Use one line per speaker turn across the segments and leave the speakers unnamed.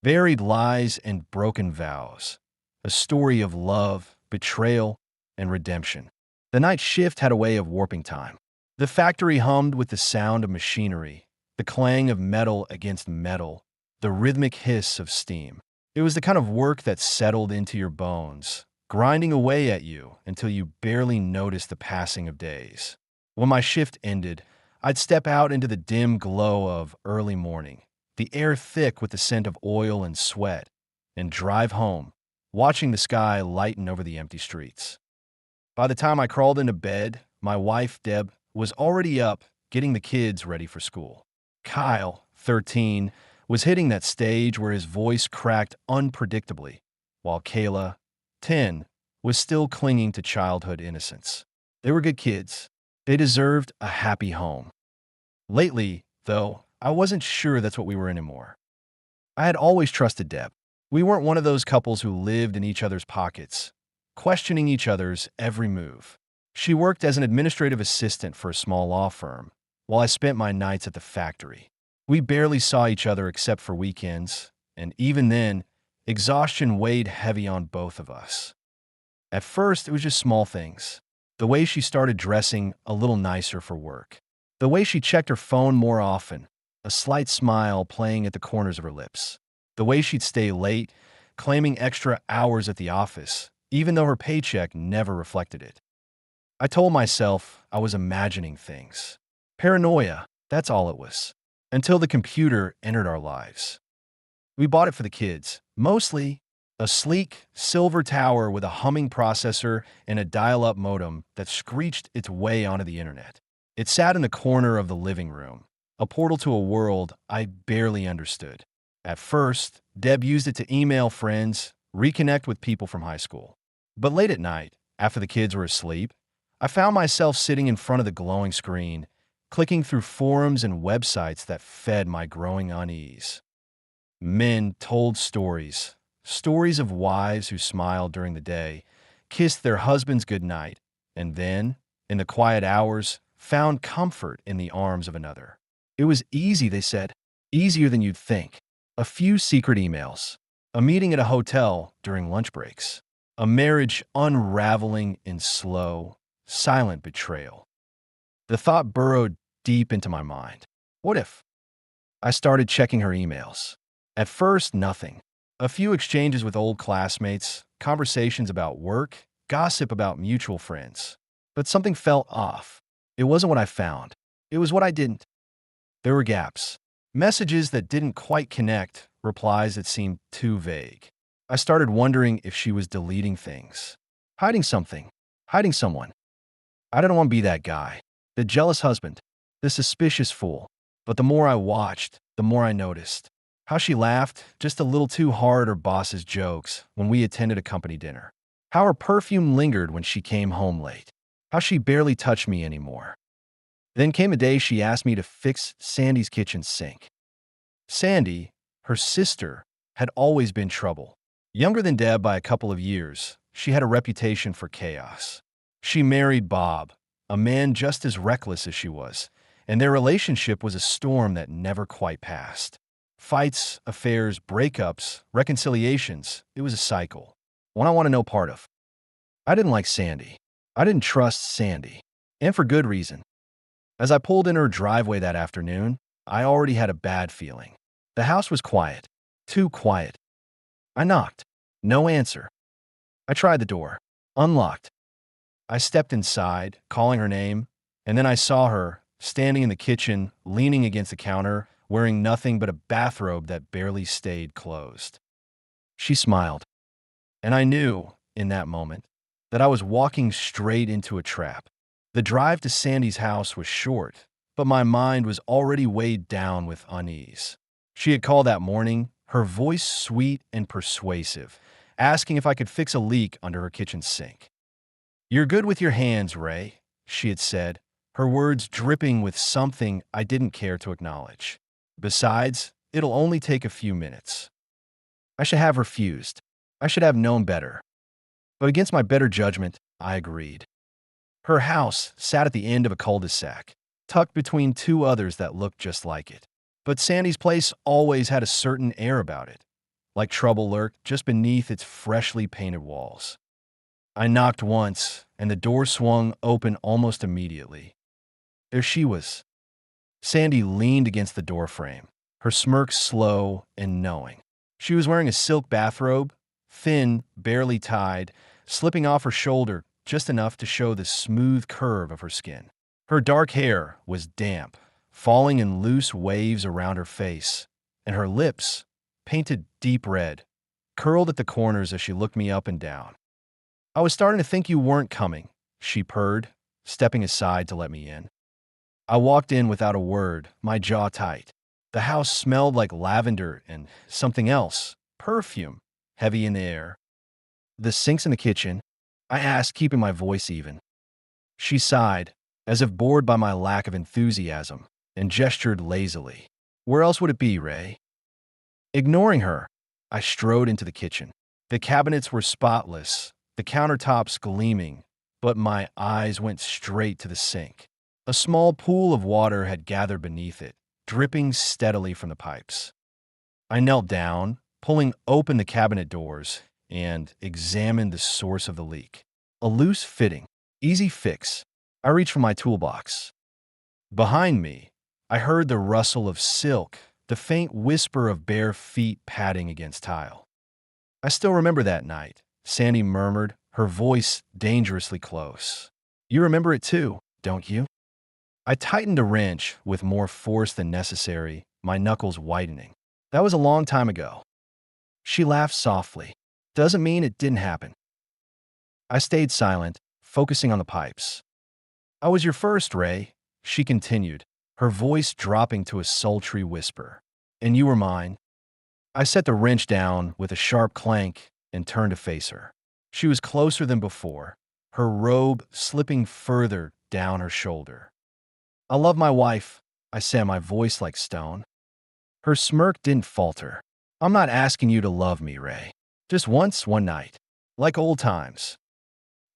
Varied lies and broken vows. A story of love, betrayal, and redemption. The night shift had a way of warping time. The factory hummed with the sound of machinery, the clang of metal against metal, the rhythmic hiss of steam. It was the kind of work that settled into your bones, grinding away at you until you barely noticed the passing of days. When my shift ended, I'd step out into the dim glow of early morning, the air thick with the scent of oil and sweat, and drive home, watching the sky lighten over the empty streets. By the time I crawled into bed, my wife, Deb, was already up, getting the kids ready for school. Kyle, 13, was hitting that stage where his voice cracked unpredictably, while Kayla, 10, was still clinging to childhood innocence. They were good kids. They deserved a happy home. Lately, though, I wasn't sure that's what we were anymore. I had always trusted Deb. We weren't one of those couples who lived in each other's pockets, questioning each other's every move. She worked as an administrative assistant for a small law firm, while I spent my nights at the factory. We barely saw each other except for weekends, and even then, exhaustion weighed heavy on both of us. At first, it was just small things. The way she started dressing a little nicer for work. The way she checked her phone more often, a slight smile playing at the corners of her lips. The way she'd stay late, claiming extra hours at the office, even though her paycheck never reflected it. I told myself I was imagining things. Paranoia, that's all it was. Until the computer entered our lives. We bought it for the kids, mostly a sleek, silver tower with a humming processor and a dial-up modem that screeched its way onto the internet. It sat in the corner of the living room, a portal to a world I barely understood. At first, Deb used it to email friends, reconnect with people from high school. But late at night, after the kids were asleep, I found myself sitting in front of the glowing screen, clicking through forums and websites that fed my growing unease. Men told stories, stories of wives who smiled during the day, kissed their husbands goodnight, and then, in the quiet hours, found comfort in the arms of another. It was easy, they said, easier than you'd think. A few secret emails, a meeting at a hotel during lunch breaks, a marriage unraveling in slow, silent betrayal. The thought burrowed deep into my mind. What if? I started checking her emails. At first, nothing. A few exchanges with old classmates, conversations about work, gossip about mutual friends. But something felt off. It wasn't what I found. It was what I didn't. There were gaps. Messages that didn't quite connect, replies that seemed too vague. I started wondering if she was deleting things. Hiding something. Hiding someone. I didn't want to be that guy. The jealous husband. The suspicious fool. But the more I watched, the more I noticed. How she laughed just a little too hard at her boss's jokes when we attended a company dinner. How her perfume lingered when she came home late. How she barely touched me anymore. Then came a day she asked me to fix Sandy's kitchen sink. Sandy, her sister, had always been trouble. Younger than Deb by a couple of years, she had a reputation for chaos. She married Bob, a man just as reckless as she was, and their relationship was a storm that never quite passed. Fights, affairs, breakups, reconciliations, it was a cycle. One I want to know part of. I didn't like Sandy. I didn't trust Sandy. And for good reason. As I pulled in her driveway that afternoon, I already had a bad feeling. The house was quiet. Too quiet. I knocked. No answer. I tried the door. Unlocked. I stepped inside, calling her name, and then I saw her, standing in the kitchen, leaning against the counter, wearing nothing but a bathrobe that barely stayed closed. She smiled. And I knew, in that moment, that I was walking straight into a trap. The drive to Sandy's house was short, but my mind was already weighed down with unease. She had called that morning, her voice sweet and persuasive, asking if I could fix a leak under her kitchen sink. "You're good with your hands, Ray," she had said, her words dripping with something I didn't care to acknowledge. "Besides, it'll only take a few minutes." I should have refused. I should have known better. But against my better judgment, I agreed. Her house sat at the end of a cul-de-sac, tucked between two others that looked just like it. But Sandy's place always had a certain air about it. like trouble lurked just beneath its freshly painted walls. I knocked once, and the door swung open almost immediately. There she was. Sandy leaned against the doorframe, her smirk slow and knowing. She was wearing a silk bathrobe, thin, barely tied, slipping off her shoulder just enough to show the smooth curve of her skin. Her dark hair was damp, falling in loose waves around her face, and her lips, painted deep red, curled at the corners as she looked me up and down. "I was starting to think you weren't coming," she purred, stepping aside to let me in. I walked in without a word, my jaw tight. The house smelled like lavender and something else, perfume, heavy in the air. "The sink's in the kitchen," I asked, keeping my voice even. She sighed, as if bored by my lack of enthusiasm, and gestured lazily. "Where else would it be, Ray?" Ignoring her, I strode into the kitchen. The cabinets were spotless, the countertops gleaming, but my eyes went straight to the sink. A small pool of water had gathered beneath it, dripping steadily from the pipes. I knelt down, pulling open the cabinet doors, and examined the source of the leak. A loose fitting, easy fix. I reached for my toolbox. Behind me, I heard the rustle of silk, the faint whisper of bare feet padding against tile. "I still remember that night," Sandy murmured, her voice dangerously close. "You remember it too, don't you?" I tightened a wrench with more force than necessary, my knuckles whitening. "That was a long time ago." She laughed softly. "Doesn't mean it didn't happen." I stayed silent, focusing on the pipes. "I was your first, Ray," she continued, her voice dropping to a sultry whisper. "And you were mine." I set the wrench down with a sharp clank and turned to face her. She was closer than before, her robe slipping further down her shoulder. "I love my wife," I said, my voice like stone. Her smirk didn't falter. "I'm not asking you to love me, Ray. Just once, one night. Like old times."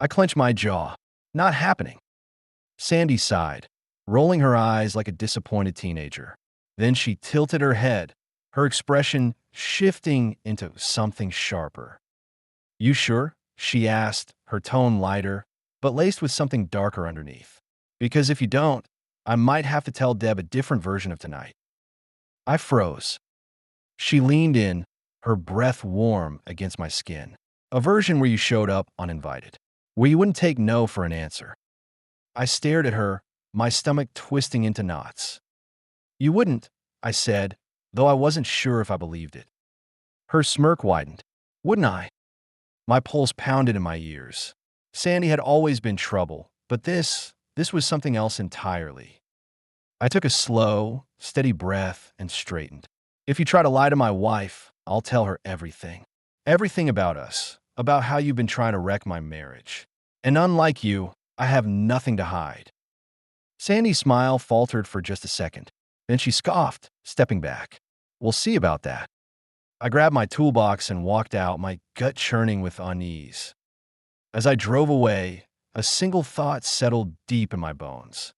I clenched my jaw. "Not happening." Sandy sighed, rolling her eyes like a disappointed teenager. Then she tilted her head, her expression shifting into something sharper. "You sure?" she asked, her tone lighter, but laced with something darker underneath. "Because if you don't, I might have to tell Deb a different version of tonight." I froze. She leaned in, her breath warm against my skin. "A version where you showed up uninvited. Where you wouldn't take no for an answer." I stared at her, my stomach twisting into knots. "You wouldn't," I said, though I wasn't sure if I believed it. Her smirk widened. "Wouldn't I?" My pulse pounded in my ears. Sandy had always been trouble, but this was something else entirely. I took a slow, steady breath and straightened. "If you try to lie to my wife, I'll tell her everything. Everything about us, about how you've been trying to wreck my marriage. And unlike you, I have nothing to hide." Sandy's smile faltered for just a second. Then she scoffed, stepping back. "We'll see about that." I grabbed my toolbox and walked out, my gut churning with unease. As I drove away, a single thought settled deep in my bones.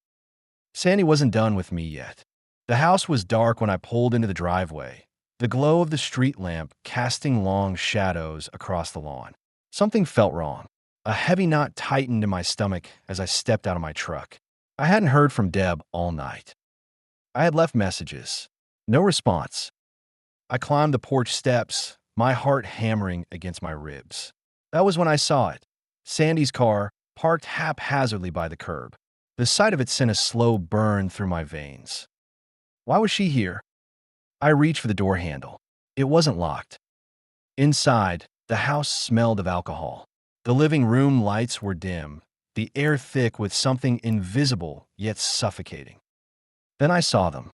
Sandy wasn't done with me yet. The house was dark when I pulled into the driveway, the glow of the street lamp casting long shadows across the lawn. Something felt wrong. A heavy knot tightened in my stomach as I stepped out of my truck. I hadn't heard from Deb all night. I had left messages. No response. I climbed the porch steps, my heart hammering against my ribs. That was when I saw it. Sandy's car, parked haphazardly by the curb. The sight of it sent a slow burn through my veins. Why was she here? I reached for the door handle. It wasn't locked. Inside, the house smelled of alcohol. The living room lights were dim, the air thick with something invisible yet suffocating. Then I saw them.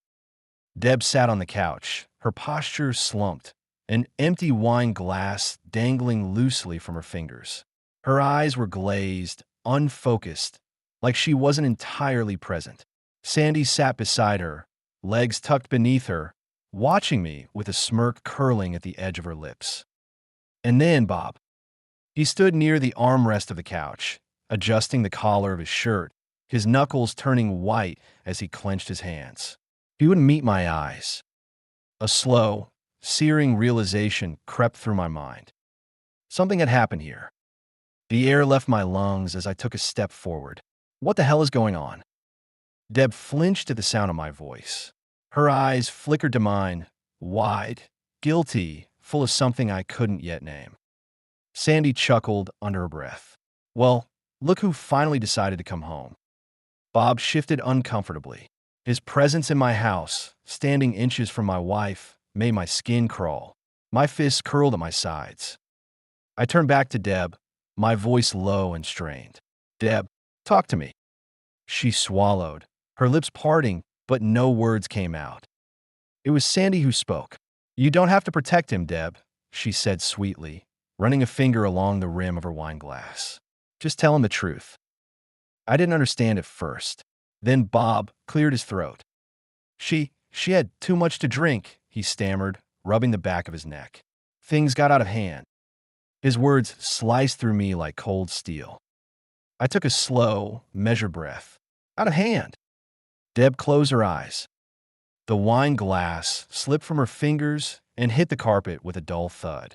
Deb sat on the couch, her posture slumped, an empty wine glass dangling loosely from her fingers. Her eyes were glazed, unfocused, like she wasn't entirely present. Sandy sat beside her, legs tucked beneath her, watching me with a smirk curling at the edge of her lips. And then Bob. He stood near the armrest of the couch, adjusting the collar of his shirt, his knuckles turning white as he clenched his hands. He wouldn't meet my eyes. A slow, searing realization crept through my mind. Something had happened here. The air left my lungs as I took a step forward. What the hell is going on? Deb flinched at the sound of my voice. Her eyes flickered to mine, wide, guilty, full of something I couldn't yet name. Sandy chuckled under her breath. Well, look who finally decided to come home. Bob shifted uncomfortably. His presence in my house, standing inches from my wife, made my skin crawl. My fists curled at my sides. I turned back to Deb, my voice low and strained. Deb, talk to me. She swallowed, her lips parting, but no words came out. It was Sandy who spoke. You don't have to protect him, Deb, she said sweetly, running a finger along the rim of her wine glass. Just tell him the truth. I didn't understand at first. Then Bob cleared his throat. She had too much to drink, he stammered, rubbing the back of his neck. Things got out of hand. His words sliced through me like cold steel. I took a slow, measured breath. Out of hand. Deb closed her eyes. The wine glass slipped from her fingers and hit the carpet with a dull thud.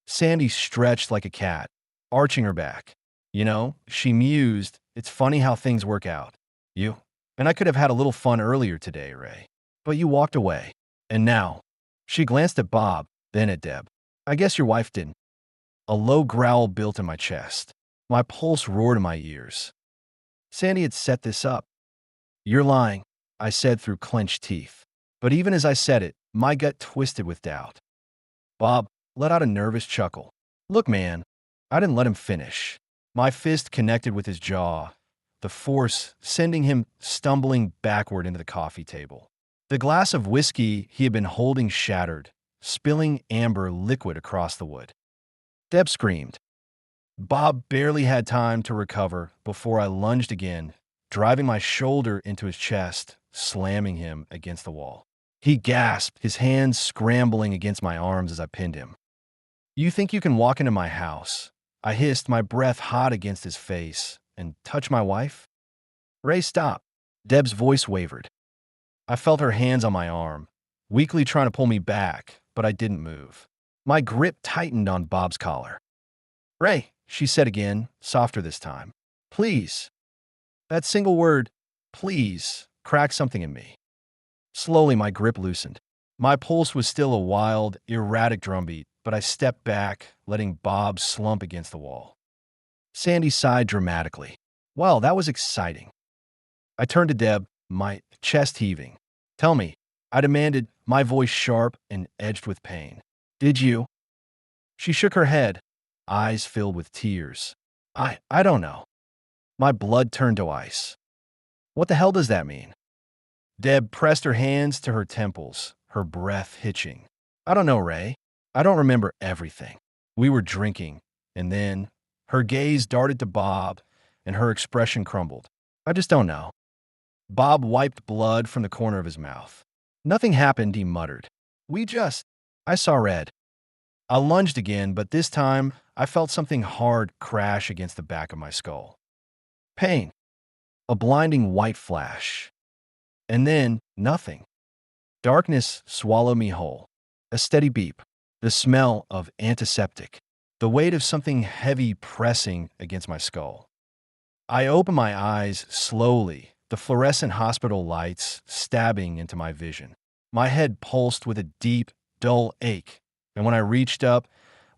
Sandy stretched like a cat, arching her back. You know, she mused, it's funny how things work out. You and I could have had a little fun earlier today, Ray. But you walked away. And now, she glanced at Bob, then at Deb. I guess your wife didn't. A low growl built in my chest. My pulse roared in my ears. Sandy had set this up. You're lying, I said through clenched teeth. But even as I said it, my gut twisted with doubt. Bob let out a nervous chuckle. Look, man, I didn't let him finish. My fist connected with his jaw, the force sending him stumbling backward into the coffee table. The glass of whiskey he had been holding shattered, spilling amber liquid across the wood. Deb screamed. Bob barely had time to recover before I lunged again, driving my shoulder into his chest, slamming him against the wall. He gasped, his hands scrambling against my arms as I pinned him. You think you can walk into my house? I hissed, my breath hot against his face, and touch my wife? Ray, stop. Deb's voice wavered. I felt her hands on my arm, weakly trying to pull me back, but I didn't move. My grip tightened on Bob's collar. Ray, she said again, softer this time. Please. That single word, please, cracked something in me. Slowly, my grip loosened. My pulse was still a wild, erratic drumbeat, but I stepped back, letting Bob slump against the wall. Sandy sighed dramatically. Wow, that was exciting. I turned to Deb, my chest heaving. Tell me, I demanded, my voice sharp and edged with pain. Did you? She shook her head, eyes filled with tears. I don't know. My blood turned to ice. What the hell does that mean? Deb pressed her hands to her temples, her breath hitching. I don't know, Ray. I don't remember everything. We were drinking, and then her gaze darted to Bob, and her expression crumbled. I just don't know. Bob wiped blood from the corner of his mouth. Nothing happened, he muttered. I saw red. I lunged again, but this time I felt something hard crash against the back of my skull. Pain. A blinding white flash. And then, nothing. Darkness swallowed me whole. A steady beep. The smell of antiseptic. The weight of something heavy pressing against my skull. I opened my eyes slowly, the fluorescent hospital lights stabbing into my vision. My head pulsed with a deep, dull ache, and when I reached up,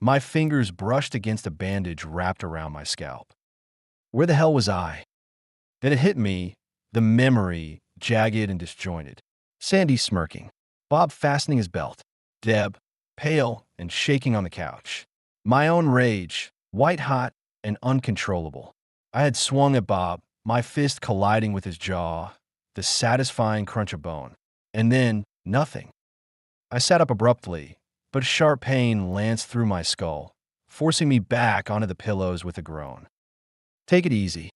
my fingers brushed against a bandage wrapped around my scalp. Where the hell was I? Then it hit me, the memory, jagged and disjointed. Sandy smirking. Bob fastening his belt. Deb, pale and shaking on the couch. My own rage, white-hot and uncontrollable. I had swung at Bob, my fist colliding with his jaw, the satisfying crunch of bone. And then, nothing. I sat up abruptly, but sharp pain lanced through my skull, forcing me back onto the pillows with a groan. Take it easy.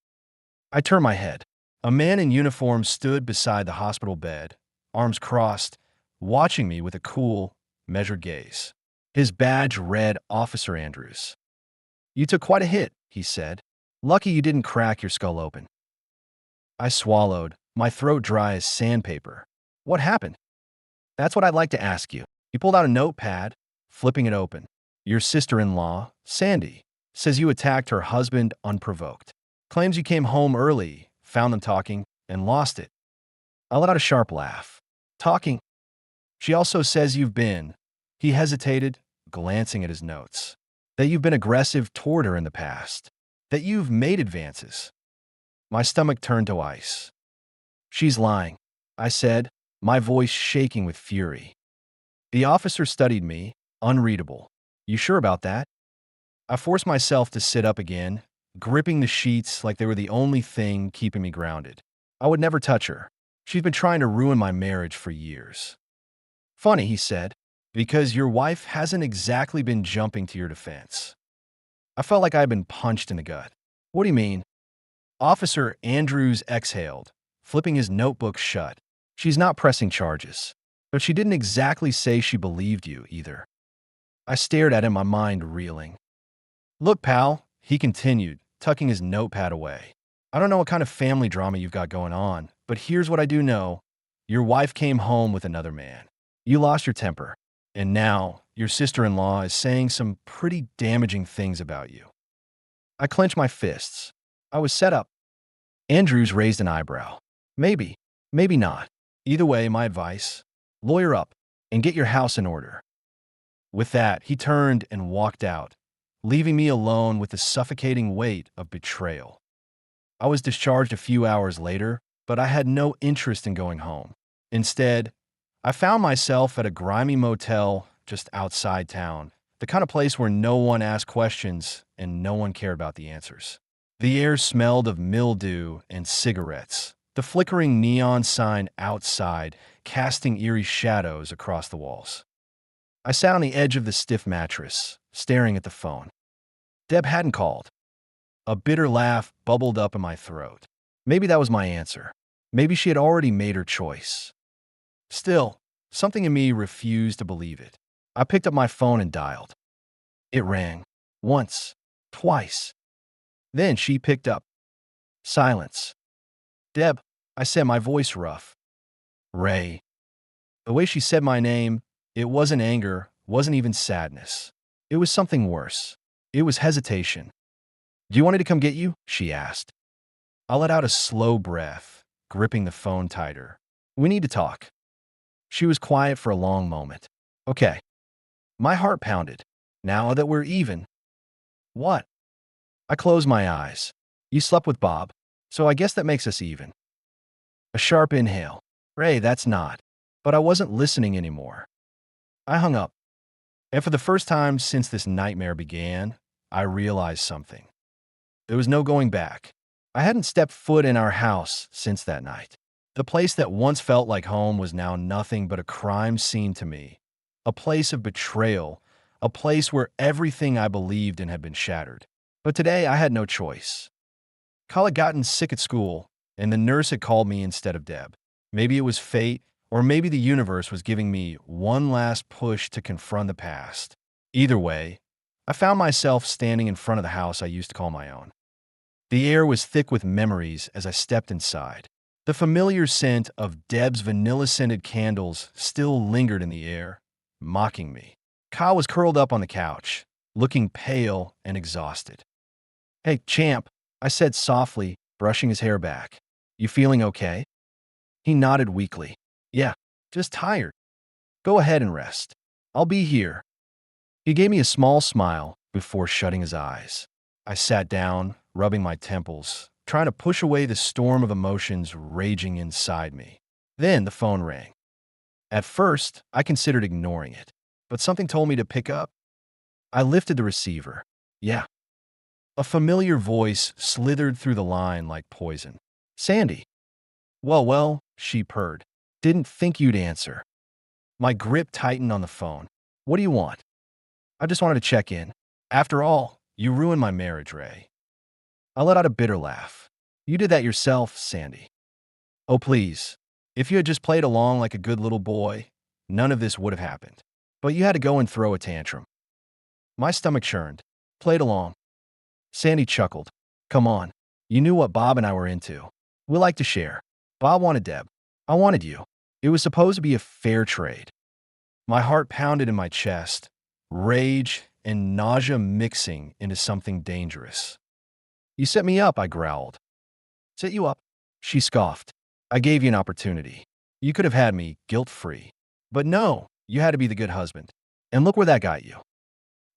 I turned my head. A man in uniform stood beside the hospital bed, arms crossed, watching me with a cool, measured gaze. His badge read Officer Andrews. You took quite a hit, he said. Lucky you didn't crack your skull open. I swallowed, my throat dry as sandpaper. What happened? That's what I'd like to ask you. He pulled out a notepad, flipping it open. Your sister-in-law, Sandy, says you attacked her husband unprovoked. Claims you came home early, found them talking, and lost it. I let out a sharp laugh. Talking? She also says you've been. He hesitated, glancing at his notes. That you've been aggressive toward her in the past. That you've made advances. My stomach turned to ice. She's lying, I said, my voice shaking with fury. The officer studied me, unreadable. You sure about that? I forced myself to sit up again, gripping the sheets like they were the only thing keeping me grounded. I would never touch her. She's been trying to ruin my marriage for years. Funny, he said, because your wife hasn't exactly been jumping to your defense. I felt like I had been punched in the gut. What do you mean? Officer Andrews exhaled, flipping his notebook shut. She's not pressing charges. But she didn't exactly say she believed you, either. I stared at him, my mind reeling. Look, pal, he continued, tucking his notepad away. I don't know what kind of family drama you've got going on, but here's what I do know. Your wife came home with another man. You lost your temper. And now, your sister-in-law is saying some pretty damaging things about you. I clenched my fists. I was set up. Andrews raised an eyebrow. Maybe, maybe not. Either way, my advice, lawyer up and get your house in order. With that, he turned and walked out, leaving me alone with the suffocating weight of betrayal. I was discharged a few hours later, but I had no interest in going home. Instead, I found myself at a grimy motel just outside town, the kind of place where no one asked questions and no one cared about the answers. The air smelled of mildew and cigarettes, the flickering neon sign outside casting eerie shadows across the walls. I sat on the edge of the stiff mattress, staring at the phone. Deb hadn't called. A bitter laugh bubbled up in my throat. Maybe that was my answer. Maybe she had already made her choice. Still, something in me refused to believe it. I picked up my phone and dialed. It rang. Once. Twice. Then she picked up. Silence. Deb, I said, my voice rough. Ray. The way she said my name, it wasn't anger, wasn't even sadness. It was something worse. It was hesitation. Do you want me to come get you? She asked. I let out a slow breath, gripping the phone tighter. We need to talk. She was quiet for a long moment. Okay. My heart pounded. Now that we're even. What? I closed my eyes. You slept with Bob, so I guess that makes us even. A sharp inhale. Ray, that's not. But I wasn't listening anymore. I hung up. And for the first time since this nightmare began, I realized something. There was no going back. I hadn't stepped foot in our house since that night. The place that once felt like home was now nothing but a crime scene to me. A place of betrayal, a place where everything I believed in had been shattered. But today I had no choice. Kyle had gotten sick at school, and the nurse had called me instead of Deb. Maybe it was fate, or maybe the universe was giving me one last push to confront the past. Either way, I found myself standing in front of the house I used to call my own. The air was thick with memories as I stepped inside. The familiar scent of Deb's vanilla-scented candles still lingered in the air, mocking me. Kyle was curled up on the couch, looking pale and exhausted. Hey, champ, I said softly, brushing his hair back. You feeling okay? He nodded weakly. Yeah, just tired. Go ahead and rest. I'll be here. He gave me a small smile before shutting his eyes. I sat down, rubbing my temples, trying to push away the storm of emotions raging inside me. Then the phone rang. At first, I considered ignoring it, but something told me to pick up. I lifted the receiver. Yeah. A familiar voice slithered through the line like poison. Sandy. Well, she purred. Didn't think you'd answer. My grip tightened on the phone. What do you want? I just wanted to check in. After all, you ruined my marriage, Ray. I let out a bitter laugh. You did that yourself, Sandy. Oh, please. If you had just played along like a good little boy, none of this would have happened. But you had to go and throw a tantrum. My stomach churned. Played along. Sandy chuckled. Come on. You knew what Bob and I were into. We like to share. Bob wanted Deb. I wanted you. It was supposed to be a fair trade. My heart pounded in my chest, rage and nausea mixing into something dangerous. You set me up, I growled. Set you up? She scoffed. I gave you an opportunity. You could have had me guilt-free. But no, you had to be the good husband. And look where that got you.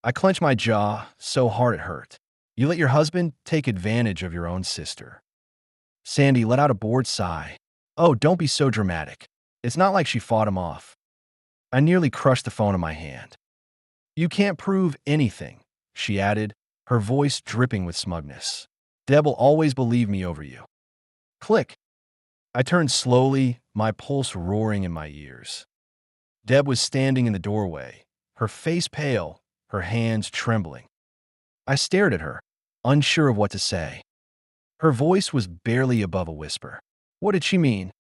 I clenched my jaw so hard it hurt. You let your husband take advantage of your own sister. Sandy let out a bored sigh. Oh, don't be so dramatic. It's not like she fought him off. I nearly crushed the phone in my hand. You can't prove anything, she added, her voice dripping with smugness. Deb will always believe me over you. Click. I turned slowly, my pulse roaring in my ears. Deb was standing in the doorway, her face pale, her hands trembling. I stared at her, unsure of what to say. Her voice was barely above a whisper. What did she mean?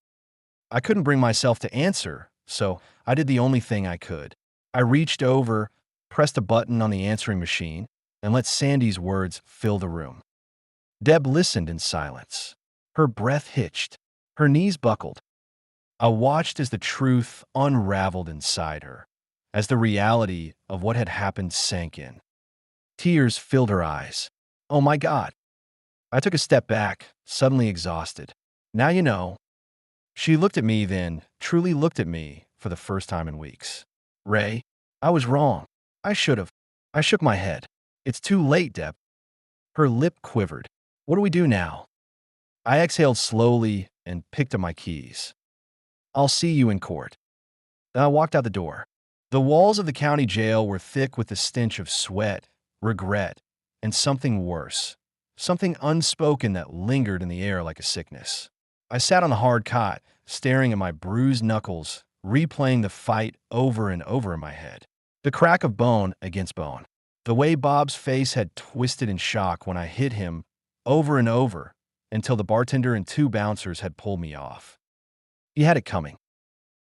I couldn't bring myself to answer, so I did the only thing I could. I reached over, pressed a button on the answering machine, and let Sandy's words fill the room. Deb listened in silence. Her breath hitched. Her knees buckled. I watched as the truth unraveled inside her, as the reality of what had happened sank in. Tears filled her eyes. Oh my God. I took a step back, suddenly exhausted. Now you know. She looked at me then, truly looked at me for the first time in weeks. Ray, I was wrong. I should have. I shook my head. It's too late, Deb. Her lip quivered. What do we do now? I exhaled slowly and picked up my keys. I'll see you in court. Then I walked out the door. The walls of the county jail were thick with the stench of sweat, regret, and something worse. Something unspoken that lingered in the air like a sickness. I sat on the hard cot, staring at my bruised knuckles, replaying the fight over and over in my head. The crack of bone against bone. The way Bob's face had twisted in shock when I hit him over and over until the bartender and two bouncers had pulled me off. He had it coming.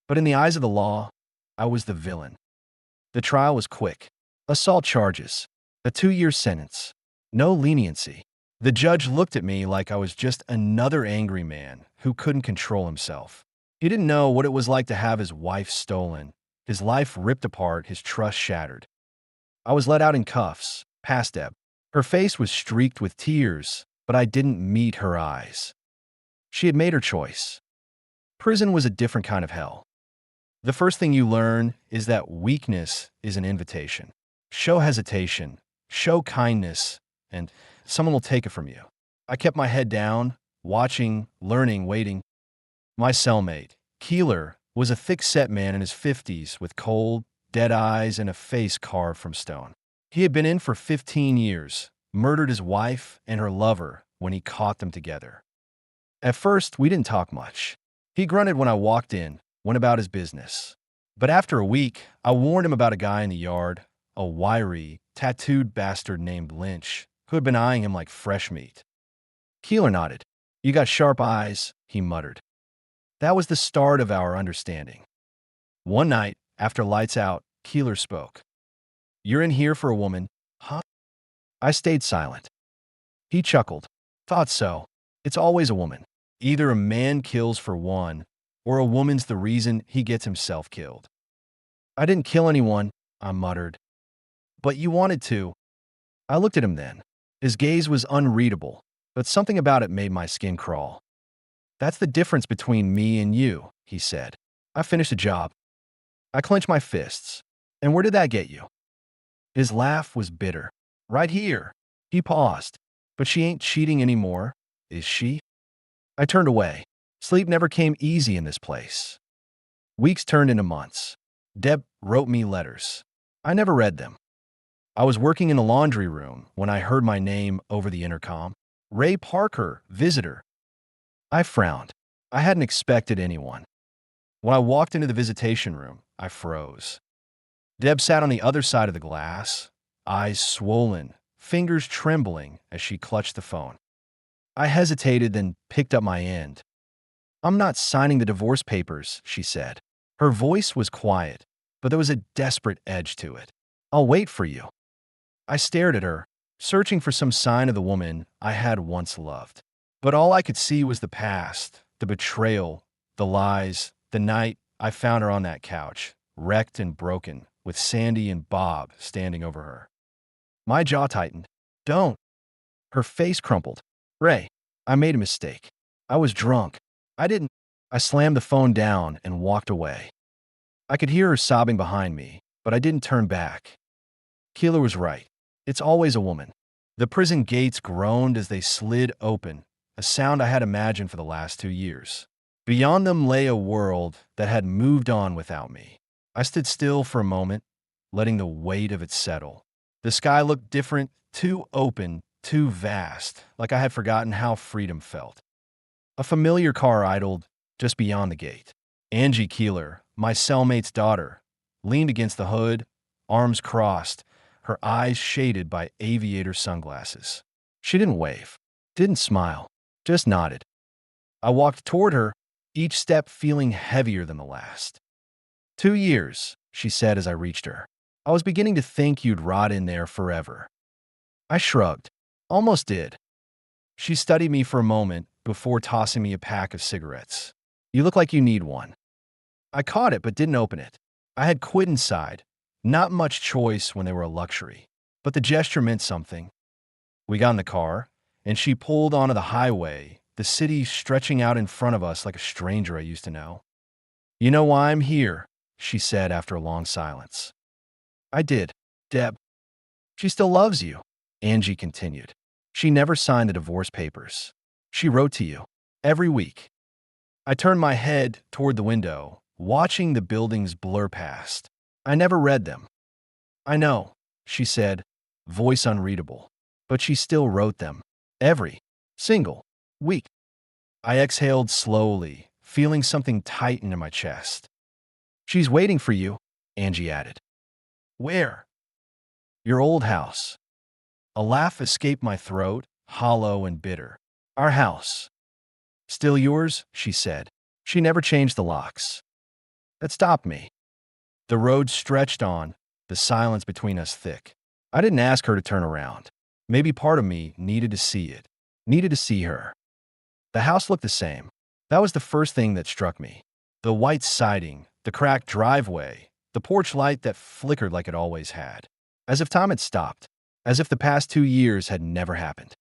But in the eyes of the law, I was the villain. The trial was quick. Assault charges. A 2-year sentence. No leniency. The judge looked at me like I was just another angry man who couldn't control himself. He didn't know what it was like to have his wife stolen, his life ripped apart, his trust shattered. I was let out in cuffs, past Deb. Her face was streaked with tears, but I didn't meet her eyes. She had made her choice. Prison was a different kind of hell. The first thing you learn is that weakness is an invitation. Show hesitation, show kindness, and someone will take it from you. I kept my head down, watching, learning, waiting. My cellmate, Keeler, was a thick-set man in his 50s with cold, dead eyes and a face carved from stone. He had been in for 15 years, murdered his wife and her lover when he caught them together. At first, we didn't talk much. He grunted when I walked in, went about his business. But after a week, I warned him about a guy in the yard, a wiry, tattooed bastard named Lynch, who had been eyeing him like fresh meat. Keeler nodded. You got sharp eyes, he muttered. That was the start of our understanding. One night, after lights out, Keeler spoke. You're in here for a woman, huh? I stayed silent. He chuckled. Thought so. It's always a woman. Either a man kills for one, or a woman's the reason he gets himself killed. I didn't kill anyone, I muttered. But you wanted to. I looked at him then. His gaze was unreadable, but something about it made my skin crawl. That's the difference between me and you, he said. I finished a job. I clenched my fists. And where did that get you? His laugh was bitter. Right here. He paused. But she ain't cheating anymore, is she? I turned away. Sleep never came easy in this place. Weeks turned into months. Deb wrote me letters. I never read them. I was working in the laundry room when I heard my name over the intercom. Ray Parker, visitor. I frowned. I hadn't expected anyone. When I walked into the visitation room, I froze. Deb sat on the other side of the glass, eyes swollen, fingers trembling as she clutched the phone. I hesitated, then picked up my end. I'm not signing the divorce papers, she said. Her voice was quiet, but there was a desperate edge to it. I'll wait for you. I stared at her, searching for some sign of the woman I had once loved. But all I could see was the past, the betrayal, the lies, the night I found her on that couch, wrecked and broken, with Sandy and Bob standing over her. My jaw tightened. Don't. Her face crumpled. Ray, I made a mistake. I was drunk. I didn't. I slammed the phone down and walked away. I could hear her sobbing behind me, but I didn't turn back. Keeler was right. It's always a woman. The prison gates groaned as they slid open, a sound I had imagined for the last 2 years. Beyond them lay a world that had moved on without me. I stood still for a moment, letting the weight of it settle. The sky looked different, too open, too vast, like I had forgotten how freedom felt. A familiar car idled just beyond the gate. Angie Keeler, my cellmate's daughter, leaned against the hood, arms crossed, her eyes shaded by aviator sunglasses. She didn't wave, didn't smile, just nodded. I walked toward her, each step feeling heavier than the last. 2 years, she said as I reached her. I was beginning to think you'd rot in there forever. I shrugged. Almost did. She studied me for a moment before tossing me a pack of cigarettes. You look like you need one. I caught it but didn't open it. I had quit inside. Not much choice when they were a luxury. But the gesture meant something. We got in the car, and she pulled onto the highway, the city stretching out in front of us like a stranger I used to know. You know why I'm here, she said after a long silence. I did. Deb. She still loves you, Angie continued. She never signed the divorce papers. She wrote to you. Every week. I turned my head toward the window, watching the buildings blur past. I never read them. I know, she said, voice unreadable. But she still wrote them. Every single week. I exhaled slowly, feeling something tighten in my chest. She's waiting for you, Angie added. Where? Your old house. A laugh escaped my throat, hollow and bitter. Our house. Still yours, she said. She never changed the locks. That stopped me. The road stretched on, the silence between us thick. I didn't ask her to turn around. Maybe part of me needed to see it, needed to see her. The house looked the same. That was the first thing that struck me. The white siding, the cracked driveway, the porch light that flickered like it always had. As if time had stopped. As if the past 2 years had never happened.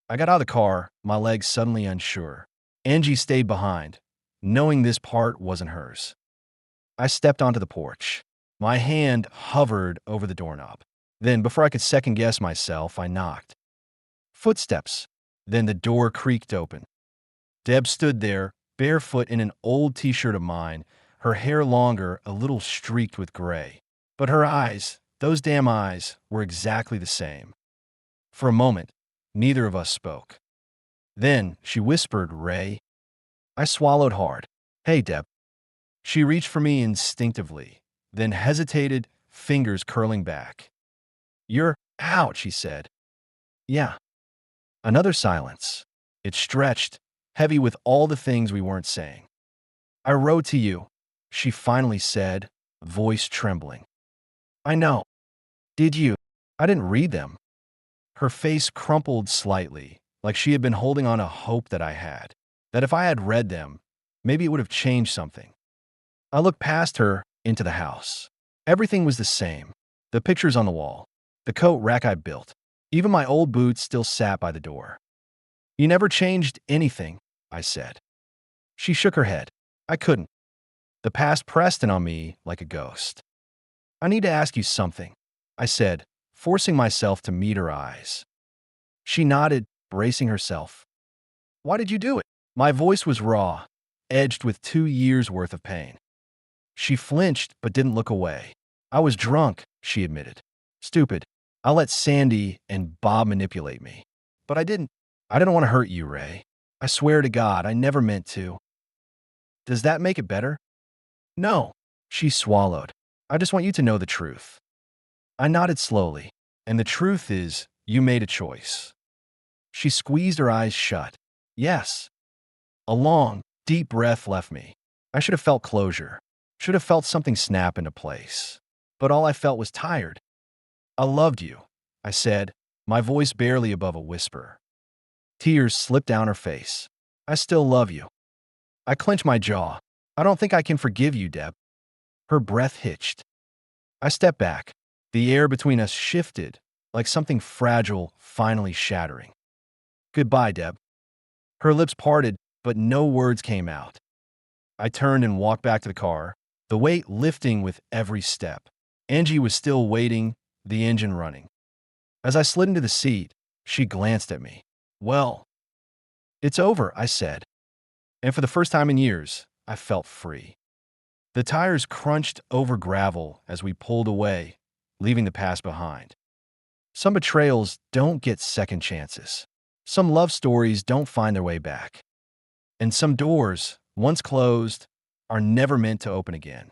I got out of the car, my legs suddenly unsure. Angie stayed behind, knowing this part wasn't hers. I stepped onto the porch. My hand hovered over the doorknob. Then, before I could second-guess myself, I knocked. Footsteps. Then the door creaked open. Deb stood there, barefoot in an old t-shirt of mine, her hair longer, a little streaked with gray. But her eyes, those damn eyes, were exactly the same. For a moment, neither of us spoke. Then she whispered, Ray. I swallowed hard. Hey, Deb. She reached for me instinctively, then hesitated, fingers curling back. You're out, she said. Yeah. Another silence. It stretched, heavy with all the things we weren't saying. I wrote to you, she finally said, voice trembling. I know. Did you? I didn't read them. Her face crumpled slightly, like she had been holding on a hope that I had, that if I had read them, maybe it would have changed something. I looked past her into the house. Everything was the same. The pictures on the wall, the coat rack I built, even my old boots still sat by the door. You never changed anything, I said. She shook her head. I couldn't. The past pressed in on me like a ghost. I need to ask you something, I said, forcing myself to meet her eyes. She nodded, bracing herself. Why did you do it? My voice was raw, edged with 2 years' worth of pain. She flinched but didn't look away. I was drunk, she admitted. Stupid. I let Sandy and Bob manipulate me. But I didn't. I didn't want to hurt you, Ray. I swear to God, I never meant to. Does that make it better? No. She swallowed. I just want you to know the truth. I nodded slowly. And the truth is, you made a choice. She squeezed her eyes shut. Yes. A long, deep breath left me. I should have felt closure. Should have felt something snap into place. But all I felt was tired. I loved you, I said, my voice barely above a whisper. Tears slipped down her face. I still love you. I clenched my jaw. I don't think I can forgive you, Deb. Her breath hitched. I stepped back. The air between us shifted, like something fragile finally shattering. Goodbye, Deb. Her lips parted, but no words came out. I turned and walked back to the car, the weight lifting with every step. Angie was still waiting, the engine running. As I slid into the seat, she glanced at me. Well, it's over, I said. And for the first time in years, I felt free. The tires crunched over gravel as we pulled away, leaving the past behind. Some betrayals don't get second chances. Some love stories don't find their way back. And some doors, once closed, are never meant to open again.